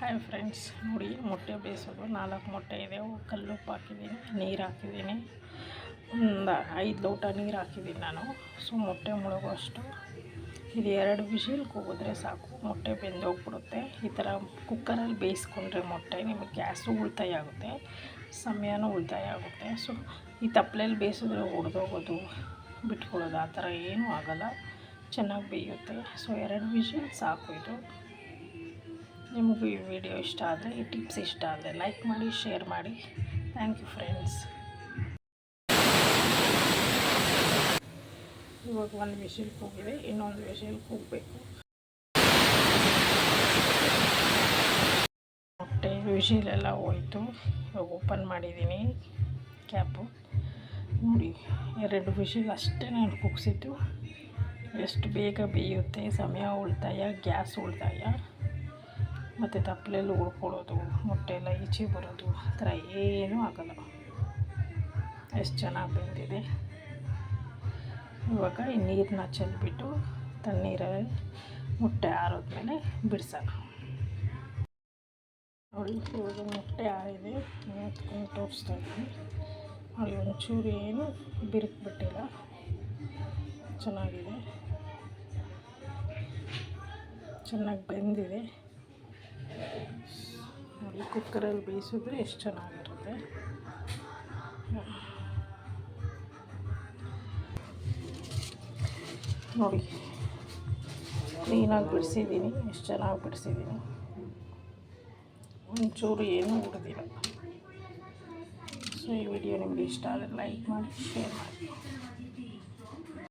Hi friends, ನೋಡಿ ಮೊಟ್ಟೆ ಬೇಯಿಸೋದು 4 ಮೊಟ್ಟೆ ಇದೆ. ಕಲ್ಲುಪ್ಪು ಹಾಕಿದ್ದೀನಿ, ನೀರು ಹಾಕಿದ್ದೀನಿ, ಒಂದು 5 ಲೋಟ ನೀರು ಹಾಕಿದ್ದೀನಿ ನಾನು. ಸೊ ಮೊಟ್ಟೆ ಮುಳುಗುವಷ್ಟು ಇದು 2 ವಿಷಿಲ್ ಕೂಗಿದ್ರೆ ಸಾಕು, ಮೊಟ್ಟೆ ಬೆಂದೋಗ್ಬಿಡುತ್ತೆ. ಈ ಥರ ಕುಕ್ಕರಲ್ಲಿ ಬೇಯಿಸ್ಕೊಂಡ್ರೆ ಮೊಟ್ಟೆ ನಿಮಗೆ ಗ್ಯಾಸು ಉಳಿತಾಯ ಆಗುತ್ತೆ, ಸಮಯನೂ ಉಳಿತಾಯ ಆಗುತ್ತೆ. ಸೊ ಈ ತಪ್ಪಲೆಯಲ್ಲಿ ಬೇಯಿಸಿದ್ರೆ ಒಡೆದೋಗೋದು, ಬಿಟ್ಕೊಳ್ಳೋದು ಆ ಥರ ಏನೂ ಆಗೋಲ್ಲ, ಚೆನ್ನಾಗಿ ಬೇಯುತ್ತೆ. ಸೊ 2 ವಿಷಿಲ್ ಸಾಕು. ಇದು ನಿಮಗೂ ಈ ವಿಡಿಯೋ ಇಷ್ಟ ಆದರೆ, ಈ ಟಿಪ್ಸ್ ಇಷ್ಟ ಆದರೆ ಲೈಕ್ ಮಾಡಿ, ಶೇರ್ ಮಾಡಿ. Thank you friends. ಇವಾಗ 1 ವಿಷಿಲ್ ಕೂಗಿದೆ, ಇನ್ನೊಂದು ವಿಷಿಲ್ ಕೂಗಬೇಕು. ಮೊಟ್ಟೆ ವಿಷಿಲೆಲ್ಲ ಹೋಯ್ತು. ಇವಾಗ ಓಪನ್ ಮಾಡಿದ್ದೀನಿ ಕ್ಯಾಪು. ನೋಡಿ 2 ವಿಷಿಲ್ ಅಷ್ಟೇ ನಾನು ಕೂಗಿಸಿದ್ದು. ಎಷ್ಟು ಬೇಗ ಬೇಯುತ್ತೆ, ಸಮಯ ಉಳಿತಾಯ, ಗ್ಯಾಸ್ ಉಳಿತಾಯ, ಮತ್ತು ತಪ್ಪಲೆಯಲ್ಲಿ ಉಳ್ಕೊಳ್ಳೋದು, ಮೊಟ್ಟೆ ಎಲ್ಲ ಈಚೆ ಬರೋದು ಆ ಥರ ಏನೂ ಆಗೋಲ್ಲ. ಎಷ್ಟು ಚೆನ್ನಾಗಿ ಬೆಂದಿದೆ. ಇವಾಗ ಈ ನೀರನ್ನ ಚೆಲ್ಬಿಟ್ಟು ತಣ್ಣೀರಲ್ಲಿ ಮೊಟ್ಟೆ ಆರೋದ್ಮೇಲೆ ಬಿಡಿಸೋಣ. ನೋಡಿ ಇವಾಗ ಮೊಟ್ಟೆ ಆರಿದೆ, ಎತ್ಕೊಂಡು ತೋರಿಸ್ತಾ ಇದ್ದೀನಿ. ನೋಡಿ ಒಂಚೂರು ಏನು ಬಿರುಕ್ಬಿಟ್ಟಿಲ್ಲ, ಚೆನ್ನಾಗಿದೆ, ಚೆನ್ನಾಗಿ ಬೆಂದಿದೆ. ನೋಡಿ ಕುಕ್ಕರಲ್ಲಿ ಬೇಯಿಸಿದ್ರೆ ಎಷ್ಟು ಚೆನ್ನಾಗಿರುತ್ತೆ. ನೋಡಿ ಕ್ಲೀನಾಗಿ ಬಿಡಿಸಿದ್ದೀನಿ, ಎಷ್ಟು ಚೆನ್ನಾಗಿ ಬಿಡಿಸಿದ್ದೀನಿ, ಒಂಚೂರು ಏನೂ ಉಳಿದಿಲ್ಲ. ಸೊ ಈ ವಿಡಿಯೋ ನಿಮಗೆ ಇಷ್ಟ ಆದರೆ ಲೈಕ್ ಮಾಡಿ, ಶೇರ್ ಮಾಡಿ.